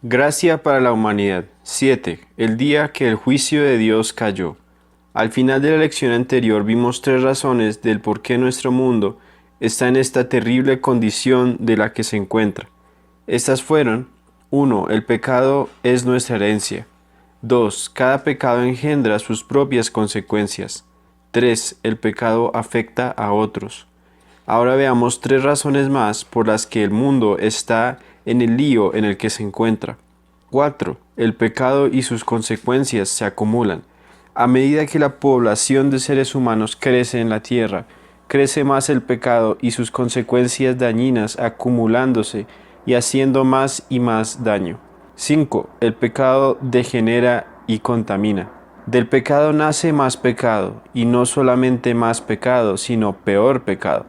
Gracia para la humanidad. 7. El día que el juicio de Dios cayó. Al final de la lección anterior vimos tres razones del por qué nuestro mundo está en esta terrible condición de la que se encuentra. Estas fueron: 1. El pecado es nuestra herencia. 2. Cada pecado engendra sus propias consecuencias. 3. El pecado afecta a otros. Ahora veamos tres razones más por las que el mundo está en el lío en el que se encuentra. 4. El pecado y sus consecuencias se acumulan. A medida que la población de seres humanos crece en la tierra, crece más el pecado y sus consecuencias dañinas acumulándose y haciendo más y más daño. 5. El pecado degenera y contamina. Del pecado nace más pecado, y no solamente más pecado, sino peor pecado.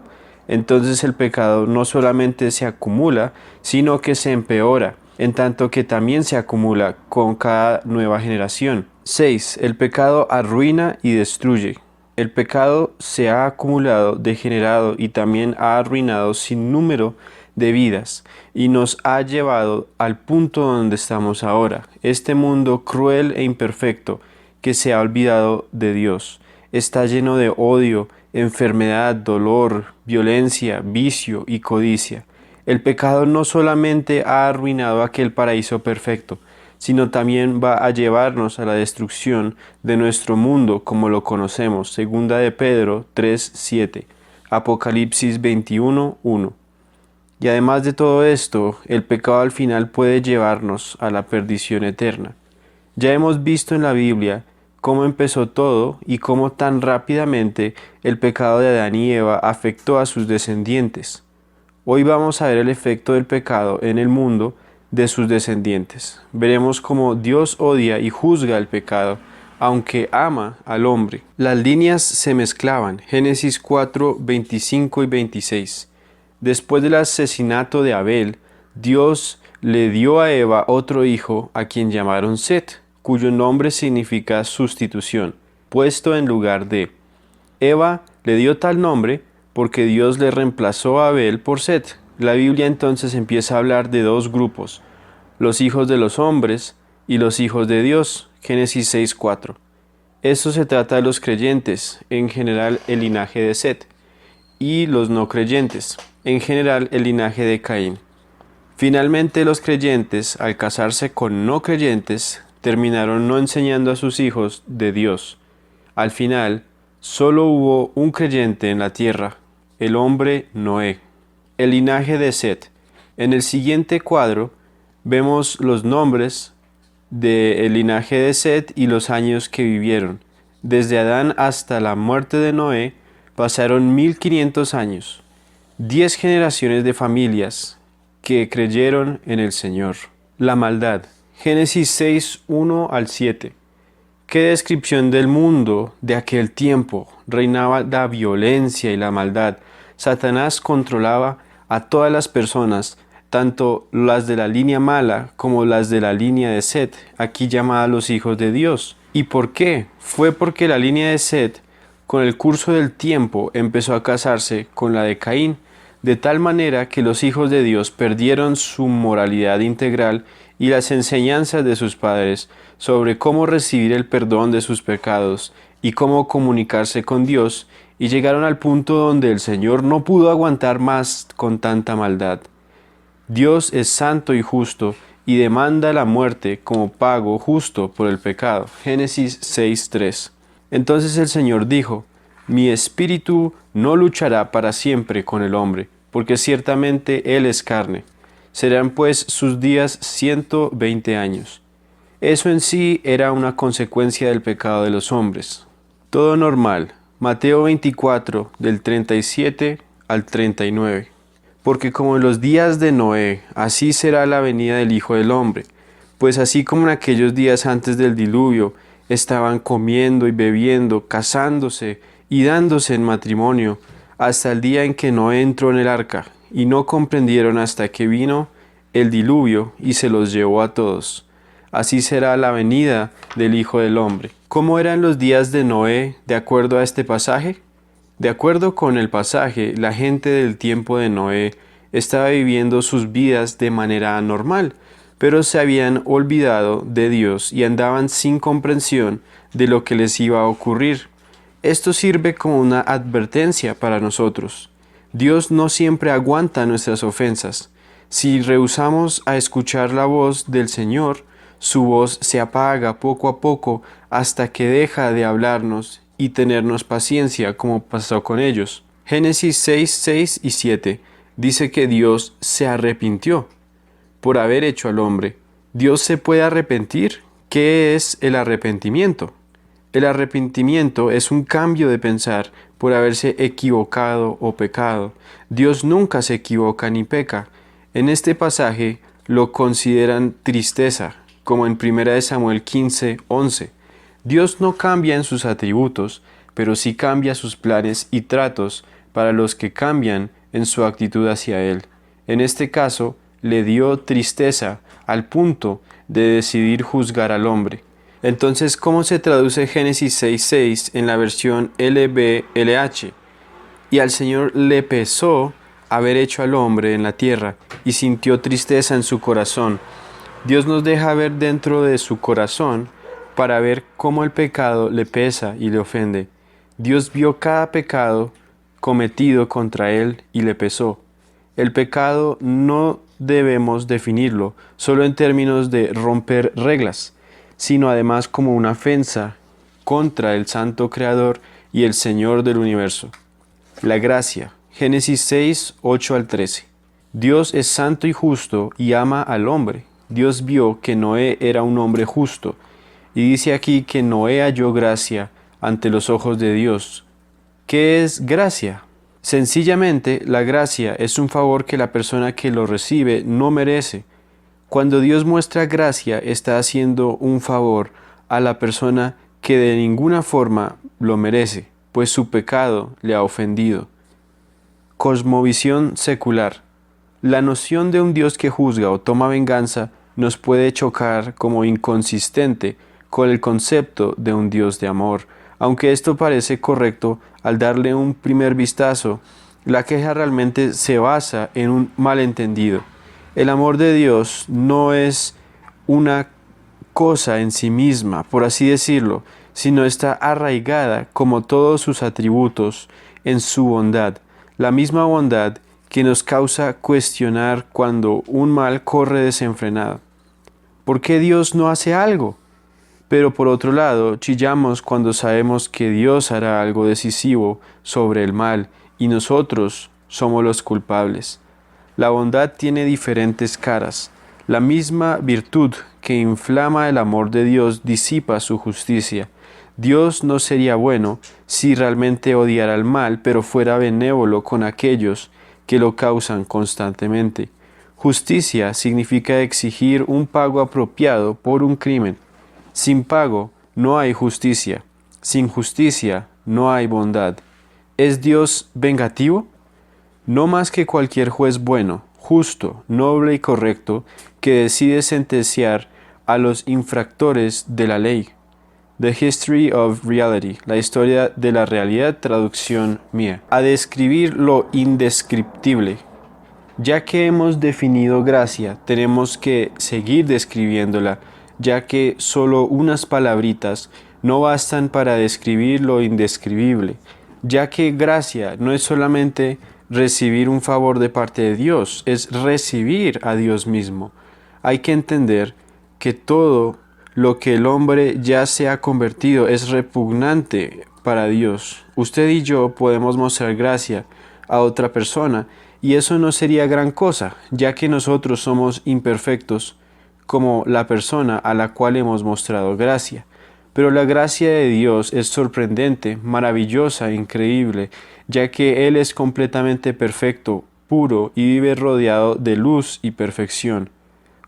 Entonces el pecado no solamente se acumula, sino que se empeora, en tanto que también se acumula con cada nueva generación. 6. El pecado arruina y destruye. El pecado se ha acumulado, degenerado y también ha arruinado sin número de vidas y nos ha llevado al punto donde estamos ahora, este mundo cruel e imperfecto que se ha olvidado de Dios. Está lleno de odio, enfermedad, dolor, violencia, vicio y codicia. El pecado no solamente ha arruinado aquel paraíso perfecto, sino también va a llevarnos a la destrucción de nuestro mundo como lo conocemos. Segunda de Pedro 3:7, Apocalipsis 21:1. Y además de todo esto, el pecado al final puede llevarnos a la perdición eterna. Ya hemos visto en la Biblia cómo empezó todo y cómo tan rápidamente el pecado de Adán y Eva afectó a sus descendientes. Hoy vamos a ver el efecto del pecado en el mundo de sus descendientes. Veremos cómo Dios odia y juzga el pecado, aunque ama al hombre. Las líneas se mezclaban. Génesis 4, 25 y 26. Después del asesinato de Abel, Dios le dio a Eva otro hijo a quien llamaron Set, cuyo nombre significa sustitución, puesto en lugar de. Eva le dio tal nombre porque Dios le reemplazó a Abel por Set. La Biblia entonces empieza a hablar de dos grupos: los hijos de los hombres y los hijos de Dios. Génesis 6:4. Esto se trata de los creyentes, en general el linaje de Set, y los no creyentes, en general el linaje de Caín. Finalmente los creyentes, al casarse con no creyentes, terminaron no enseñando a sus hijos de Dios. Al final, solo hubo un creyente en la tierra, el hombre Noé. El linaje de Set. En el siguiente cuadro vemos los nombres del linaje de Set y los años que vivieron. Desde Adán hasta la muerte de Noé pasaron 1500 años. 10 generaciones de familias que creyeron en el Señor. La maldad. Génesis 6, 1 al 7. Qué descripción del mundo de aquel tiempo. Reinaba la violencia y la maldad. Satanás controlaba a todas las personas, tanto las de la línea mala como las de la línea de Set, aquí llamada los hijos de Dios. ¿Y por qué? Fue porque la línea de Set, con el curso del tiempo, empezó a casarse con la de Caín, de tal manera que los hijos de Dios perdieron su moralidad integral y las enseñanzas de sus padres sobre cómo recibir el perdón de sus pecados y cómo comunicarse con Dios, y llegaron al punto donde el Señor no pudo aguantar más con tanta maldad. Dios es santo y justo y demanda la muerte como pago justo por el pecado. Génesis 6:3. Entonces el Señor dijo: Mi espíritu no luchará para siempre con el hombre, porque ciertamente él es carne. Serán pues sus días 120 años. Eso en sí era una consecuencia del pecado de los hombres. Todo normal. Mateo 24, del 37 al 39. Porque como en los días de Noé, así será la venida del Hijo del Hombre. Pues así como en aquellos días antes del diluvio, estaban comiendo y bebiendo, casándose y dándose en matrimonio, hasta el día en que Noé entró en el arca, y no comprendieron hasta que vino el diluvio y se los llevó a todos. Así será la venida del Hijo del Hombre. ¿Cómo eran los días de Noé de acuerdo a este pasaje? De acuerdo con el pasaje, la gente del tiempo de Noé estaba viviendo sus vidas de manera normal, pero se habían olvidado de Dios y andaban sin comprensión de lo que les iba a ocurrir. Esto sirve como una advertencia para nosotros. Dios no siempre aguanta nuestras ofensas. Si rehusamos a escuchar la voz del Señor, su voz se apaga poco a poco hasta que deja de hablarnos y tenernos paciencia, como pasó con ellos. Génesis 6, 6 y 7 dice que Dios se arrepintió por haber hecho al hombre. ¿Dios se puede arrepentir? ¿Qué es el arrepentimiento? El arrepentimiento es un cambio de pensar por haberse equivocado o pecado. Dios nunca se equivoca ni peca. En este pasaje lo consideran tristeza, como en 1 Samuel 15, 11. Dios no cambia en sus atributos, pero sí cambia sus planes y tratos para los que cambian en su actitud hacia Él. En este caso, le dio tristeza al punto de decidir juzgar al hombre. Entonces, ¿cómo se traduce Génesis 6:6 en la versión LBLH? Y al Señor le pesó haber hecho al hombre en la tierra y sintió tristeza en su corazón. Dios nos deja ver dentro de su corazón para ver cómo el pecado le pesa y le ofende. Dios vio cada pecado cometido contra él y le pesó. El pecado no debemos definirlo solo en términos de romper reglas, sino además como una ofensa contra el Santo Creador y el Señor del universo. La gracia, Génesis 6, 8 al 13. Dios es santo y justo y ama al hombre. Dios vio que Noé era un hombre justo, y dice aquí que Noé halló gracia ante los ojos de Dios. ¿Qué es gracia? Sencillamente, la gracia es un favor que la persona que lo recibe no merece. Cuando Dios muestra gracia, está haciendo un favor a la persona que de ninguna forma lo merece, pues su pecado le ha ofendido. Cosmovisión secular. La noción de un Dios que juzga o toma venganza nos puede chocar como inconsistente con el concepto de un Dios de amor. Aunque esto parece correcto al darle un primer vistazo, la queja realmente se basa en un malentendido. El amor de Dios no es una cosa en sí misma, por así decirlo, sino está arraigada, como todos sus atributos, en su bondad, la misma bondad que nos causa cuestionar cuando un mal corre desenfrenado. ¿Por qué Dios no hace algo? Pero por otro lado, chillamos cuando sabemos que Dios hará algo decisivo sobre el mal y nosotros somos los culpables. La bondad tiene diferentes caras. La misma virtud que inflama el amor de Dios disipa su justicia. Dios no sería bueno si realmente odiara el mal, pero fuera benévolo con aquellos que lo causan constantemente. Justicia significa exigir un pago apropiado por un crimen. Sin pago no hay justicia. Sin justicia no hay bondad. ¿Es Dios vengativo? No más que cualquier juez bueno, justo, noble y correcto que decide sentenciar a los infractores de la ley. The History of Reality, la historia de la realidad, traducción mía. A describir lo indescriptible. Ya que hemos definido gracia, tenemos que seguir describiéndola, ya que solo unas palabritas no bastan para describir lo indescribible, ya que gracia no es solamente recibir un favor de parte de Dios, es recibir a Dios mismo. Hay que entender que todo lo que el hombre ya se ha convertido es repugnante para Dios. Usted y yo podemos mostrar gracia a otra persona, y eso no sería gran cosa, ya que nosotros somos imperfectos como la persona a la cual hemos mostrado gracia. Pero la gracia de Dios es sorprendente, maravillosa e increíble, ya que Él es completamente perfecto, puro y vive rodeado de luz y perfección.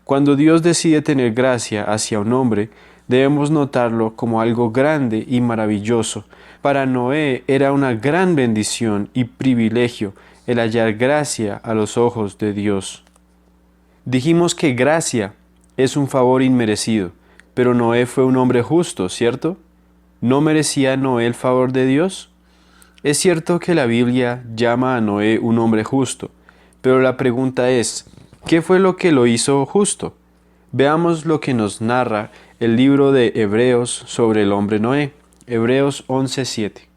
Cuando Dios decide tener gracia hacia un hombre, debemos notarlo como algo grande y maravilloso. Para Noé era una gran bendición y privilegio el hallar gracia a los ojos de Dios. Dijimos que gracia es un favor inmerecido, pero Noé fue un hombre justo, ¿cierto? ¿No merecía Noé el favor de Dios? Es cierto que la Biblia llama a Noé un hombre justo, pero la pregunta es, ¿qué fue lo que lo hizo justo? Veamos lo que nos narra el libro de Hebreos sobre el hombre Noé, Hebreos 11:7.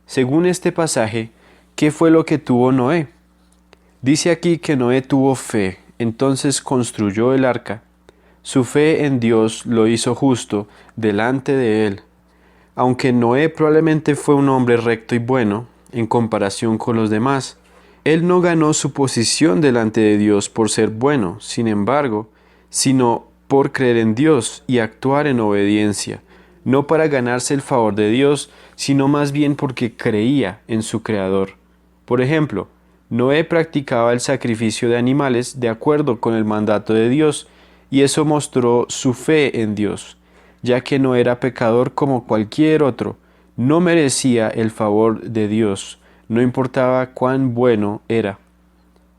Según este pasaje, ¿qué fue lo que tuvo Noé? Dice aquí que Noé tuvo fe, entonces construyó el arca. Su fe en Dios lo hizo justo delante de él. Aunque Noé probablemente fue un hombre recto y bueno en comparación con los demás, él no ganó su posición delante de Dios por ser bueno, sin embargo, sino por creer en Dios y actuar en obediencia, no para ganarse el favor de Dios, sino más bien porque creía en su Creador. Por ejemplo, Noé practicaba el sacrificio de animales de acuerdo con el mandato de Dios, y eso mostró su fe en Dios, ya que no era pecador como cualquier otro, no merecía el favor de Dios, no importaba cuán bueno era.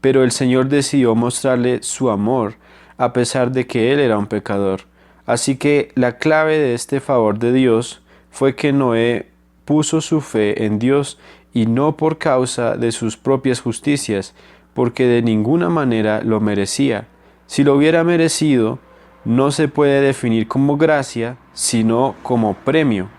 Pero el Señor decidió mostrarle su amor, a pesar de que él era un pecador. Así que la clave de este favor de Dios fue que Noé puso su fe en Dios y no por causa de sus propias justicias, porque de ninguna manera lo merecía. Si lo hubiera merecido, no se puede definir como gracia, sino como premio.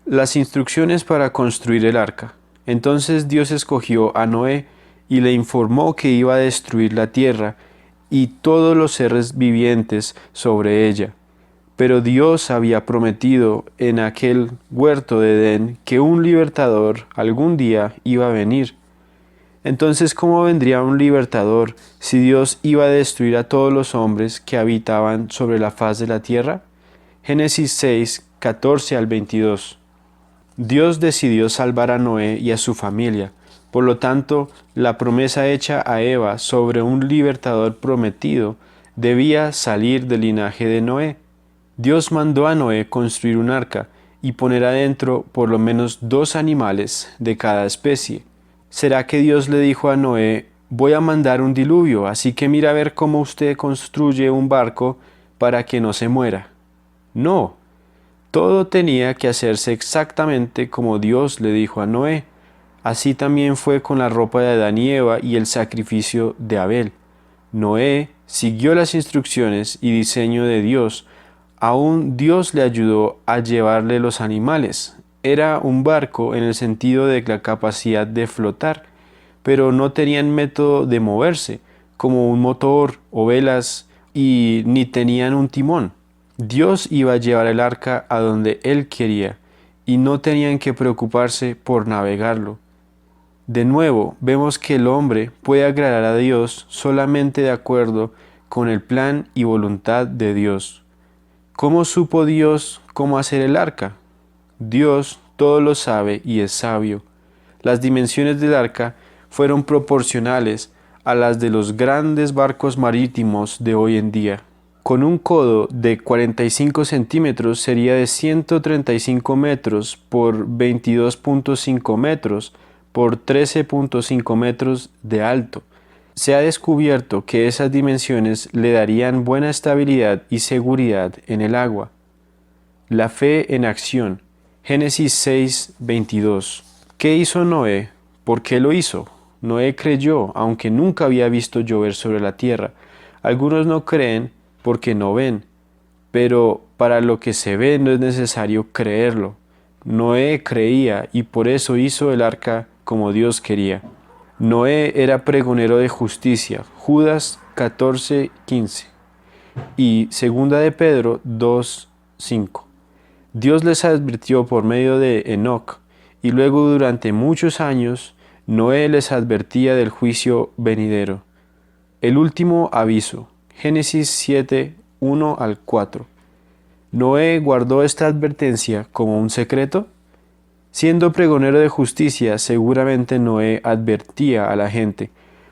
Las instrucciones para construir el arca. Entonces Dios escogió a Noé y le informó que iba a destruir la tierra y todos los seres vivientes sobre ella. Pero Dios había prometido en aquel huerto de Edén que un libertador algún día iba a venir. Entonces, ¿cómo vendría un libertador si Dios iba a destruir a todos los hombres que habitaban sobre la faz de la tierra? Génesis 6, 14 al 22. Dios decidió salvar a Noé y a su familia. Por lo tanto, la promesa hecha a Eva sobre un libertador prometido debía salir del linaje de Noé. Dios mandó a Noé construir un arca y poner adentro por lo menos 2 animales de cada especie. ¿Será que Dios le dijo a Noé, voy a mandar un diluvio, así que mira a ver cómo usted construye un barco para que no se muera? No, todo tenía que hacerse exactamente como Dios le dijo a Noé. Así también fue con la ropa de Adán y Eva y el sacrificio de Abel. Noé siguió las instrucciones y diseño de Dios. Aún Dios le ayudó a llevarle los animales. Era un barco en el sentido de la capacidad de flotar, pero no tenían método de moverse, como un motor o velas, y ni tenían un timón. Dios iba a llevar el arca a donde Él quería, y no tenían que preocuparse por navegarlo. De nuevo, vemos que el hombre puede agradar a Dios solamente de acuerdo con el plan y voluntad de Dios. ¿Cómo supo Dios cómo hacer el arca? Dios todo lo sabe y es sabio. Las dimensiones del arca fueron proporcionales a las de los grandes barcos marítimos de hoy en día. Con un codo de 45 centímetros sería de 135 metros por 22.5 metros por 13.5 metros de alto. Se ha descubierto que esas dimensiones le darían buena estabilidad y seguridad en el agua. La fe en acción. Génesis 6, 22. ¿Qué hizo Noé? ¿Por qué lo hizo? Noé creyó, aunque nunca había visto llover sobre la tierra. Algunos no creen porque no ven, pero para lo que se ve no es necesario creerlo. Noé creía y por eso hizo el arca como Dios quería. Noé era pregonero de justicia, Judas 14:15 y 2 de Pedro 2:5. Dios les advirtió por medio de Enoc, y luego durante muchos años Noé les advertía del juicio venidero. El último aviso, Génesis 7, 1 al 4. ¿Noé guardó esta advertencia como un secreto? Siendo pregonero de justicia, seguramente Noé advertía a la gente.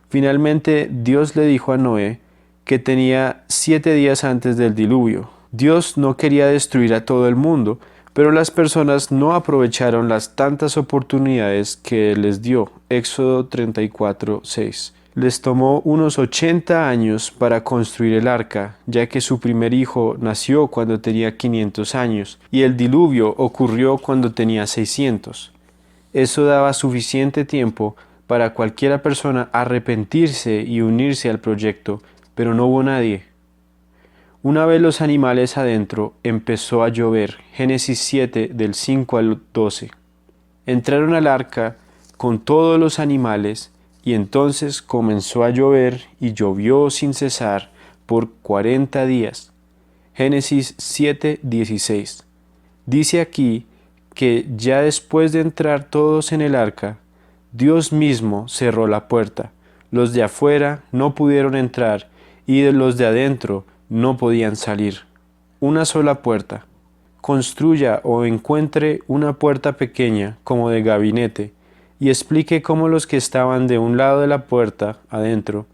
Finalmente, Dios le dijo a Noé que tenía 7 días antes del diluvio. Dios no quería destruir a todo el mundo, pero las personas no aprovecharon las tantas oportunidades que Él les dio. Éxodo 34:6. Les tomó unos 80 años para construir el arca, ya que su primer hijo nació cuando tenía 500 años y el diluvio ocurrió cuando tenía 600. Eso daba suficiente tiempo para cualquiera persona arrepentirse y unirse al proyecto, pero no hubo nadie. Una vez los animales adentro, empezó a llover. Génesis 7 del 5 al 12. Entraron al arca con todos los animales, y entonces comenzó a llover y llovió sin cesar por 40 días. Génesis 7, 16. Dice aquí que ya después de entrar todos en el arca, Dios mismo cerró la puerta. Los de afuera no pudieron entrar y los de adentro no podían salir. Una sola puerta. Construya o encuentre una puerta pequeña como de gabinete y explique cómo los que estaban de un lado de la puerta, adentro,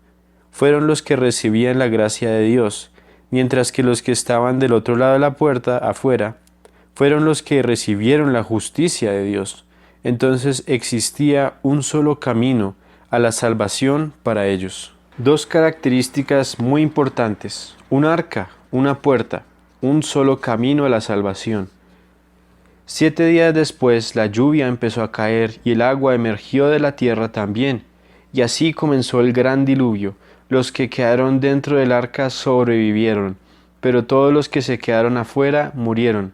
fueron los que recibían la gracia de Dios, mientras que los que estaban del otro lado de la puerta, afuera, fueron los que recibieron la justicia de Dios. Entonces existía un solo camino a la salvación para ellos. Dos características muy importantes: un arca, una puerta, un solo camino a la salvación. 7 días después la lluvia empezó a caer y el agua emergió de la tierra también, y así comenzó el gran diluvio. Los que quedaron dentro del arca sobrevivieron, pero todos los que se quedaron afuera murieron.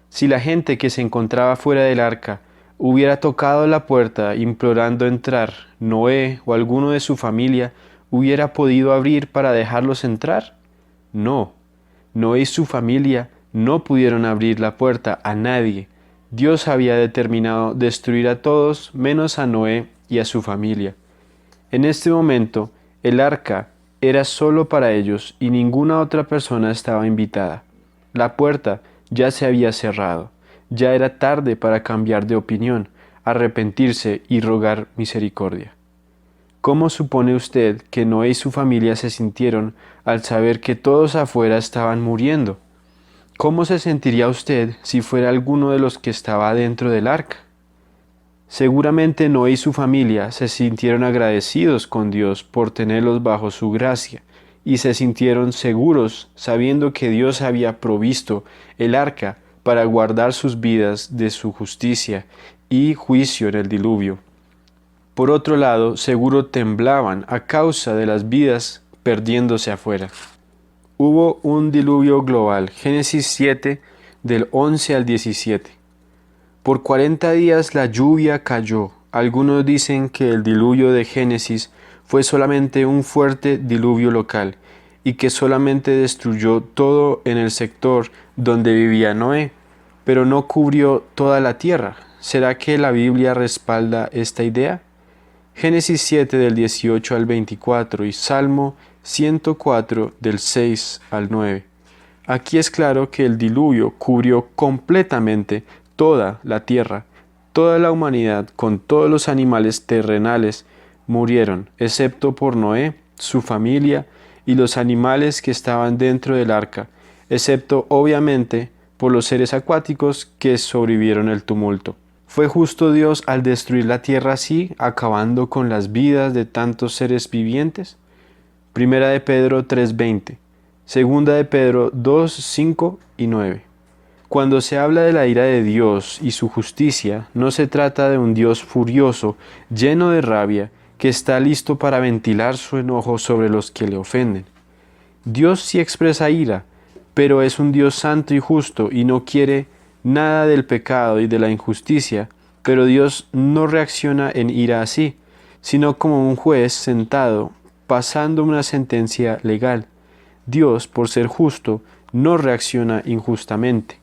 Si la gente que se encontraba fuera del arca hubiera tocado la puerta implorando entrar, Noé o alguno de su familia hubiera podido abrir para dejarlos entrar. No, Noé y su familia no pudieron abrir la puerta a nadie. Dios había determinado destruir a todos menos a Noé y a su familia. En este momento, el arca era solo para ellos y ninguna otra persona estaba invitada. La puerta ya se había cerrado. Ya era tarde para cambiar de opinión, arrepentirse y rogar misericordia. ¿Cómo supone usted que Noé y su familia se sintieron al saber que todos afuera estaban muriendo? ¿Cómo se sentiría usted si fuera alguno de los que estaba dentro del arca? Seguramente Noé y su familia se sintieron agradecidos con Dios por tenerlos bajo su gracia y se sintieron seguros sabiendo que Dios había provisto el arca para guardar sus vidas de su justicia y juicio en el diluvio. Por otro lado, seguro temblaban a causa de las vidas perdiéndose afuera. Hubo un diluvio global, Génesis 7 del 11 al 17. Por 40 días la lluvia cayó. Algunos dicen que el diluvio de Génesis fue solamente un fuerte diluvio local y que solamente destruyó todo en el sector donde vivía Noé, pero no cubrió toda la tierra. ¿Será que la Biblia respalda esta idea? Génesis 7 del 18 al 24 y Salmo 104 del 6 al 9. Aquí es claro que el diluvio cubrió completamente toda la tierra. Toda la humanidad, con todos los animales terrenales, murieron, excepto por Noé, su familia y los animales que estaban dentro del arca, excepto obviamente por los seres acuáticos que sobrevivieron el tumulto. ¿Fue justo Dios al destruir la tierra así, acabando con las vidas de tantos seres vivientes? Primera de Pedro 3:20, Segunda de Pedro 2:5 y 9. Cuando se habla de la ira de Dios y su justicia, no se trata de un Dios furioso, lleno de rabia, que está listo para ventilar su enojo sobre los que le ofenden. Dios sí expresa ira, pero es un Dios santo y justo y no quiere nada del pecado y de la injusticia, pero Dios no reacciona en ira así, sino como un juez sentado, pasando una sentencia legal. Dios, por ser justo, no reacciona injustamente.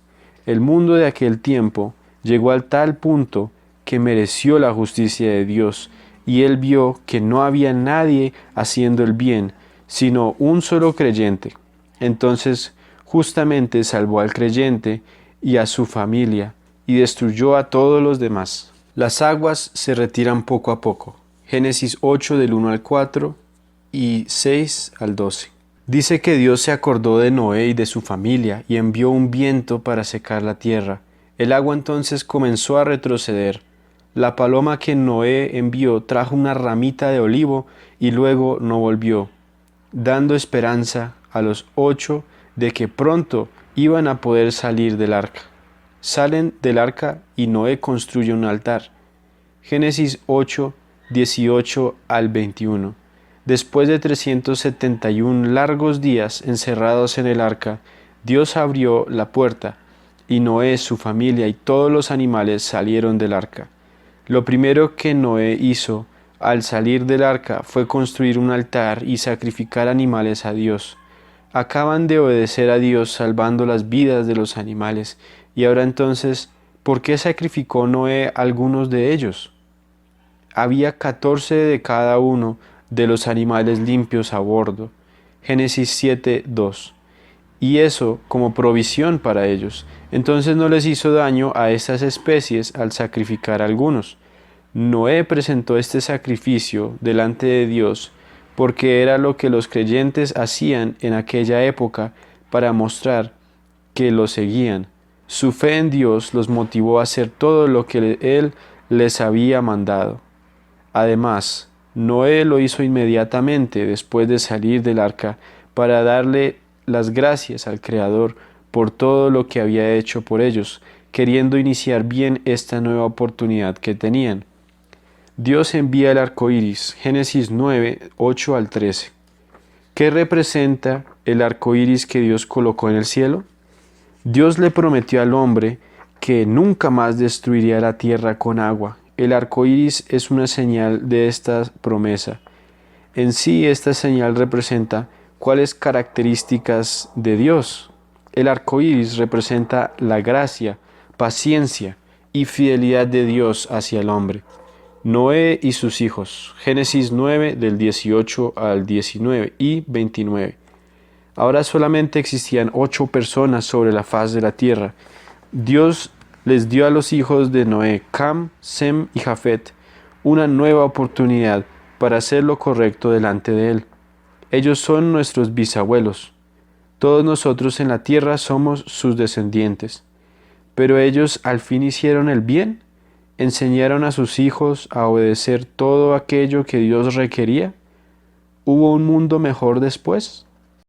El mundo de aquel tiempo llegó al tal punto que mereció la justicia de Dios, y él vio que no había nadie haciendo el bien, sino un solo creyente. Entonces, justamente salvó al creyente y a su familia, y destruyó a todos los demás. Las aguas se retiran poco a poco. Génesis 8 del 1 al 4 y 6 al 12. Dice que Dios se acordó de Noé y de su familia y envió un viento para secar la tierra. El agua entonces comenzó a retroceder. La paloma que Noé envió trajo una ramita de olivo y luego no volvió, dando esperanza a los 8 de que pronto iban a poder salir del arca. Salen del arca y Noé construye un altar. Génesis 8, 18 al 21. Después de 371 largos días encerrados en el arca, Dios abrió la puerta, y Noé, su familia y todos los animales salieron del arca. Lo primero que Noé hizo al salir del arca fue construir un altar y sacrificar animales a Dios. Acaban de obedecer a Dios salvando las vidas de los animales, y ahora entonces, ¿por qué sacrificó Noé algunos de ellos? Había 14 de cada uno de los animales limpios a bordo. Génesis 7:2. Y eso como provisión para ellos. Entonces no les hizo daño a estas especies al sacrificar algunos. Noé presentó este sacrificio delante de Dios porque era lo que los creyentes hacían en aquella época para mostrar que lo seguían. Su fe en Dios los motivó a hacer todo lo que Él les había mandado. Además, Noé lo hizo inmediatamente después de salir del arca para darle las gracias al Creador por todo lo que había hecho por ellos, queriendo iniciar bien esta nueva oportunidad que tenían. Dios envía el arco iris, Génesis 9, 8 al 13. ¿Qué representa el arco iris que Dios colocó en el cielo? Dios le prometió al hombre que nunca más destruiría la tierra con agua. El arco iris es una señal de esta promesa. En sí, esta señal representa cuáles características de Dios. El arco iris representa la gracia, paciencia y fidelidad de Dios hacia el hombre. Noé y sus hijos, Génesis 9 del 18 al 19 y 29. Ahora solamente existían 8 personas sobre la faz de la tierra. Dios les dio a los hijos de Noé, Cam, Sem y Jafet, una nueva oportunidad para hacer lo correcto delante de Él. Ellos son nuestros bisabuelos. Todos nosotros en la tierra somos sus descendientes. Pero ellos al fin hicieron el bien, enseñaron a sus hijos a obedecer todo aquello que Dios requería. ¿Hubo un mundo mejor después?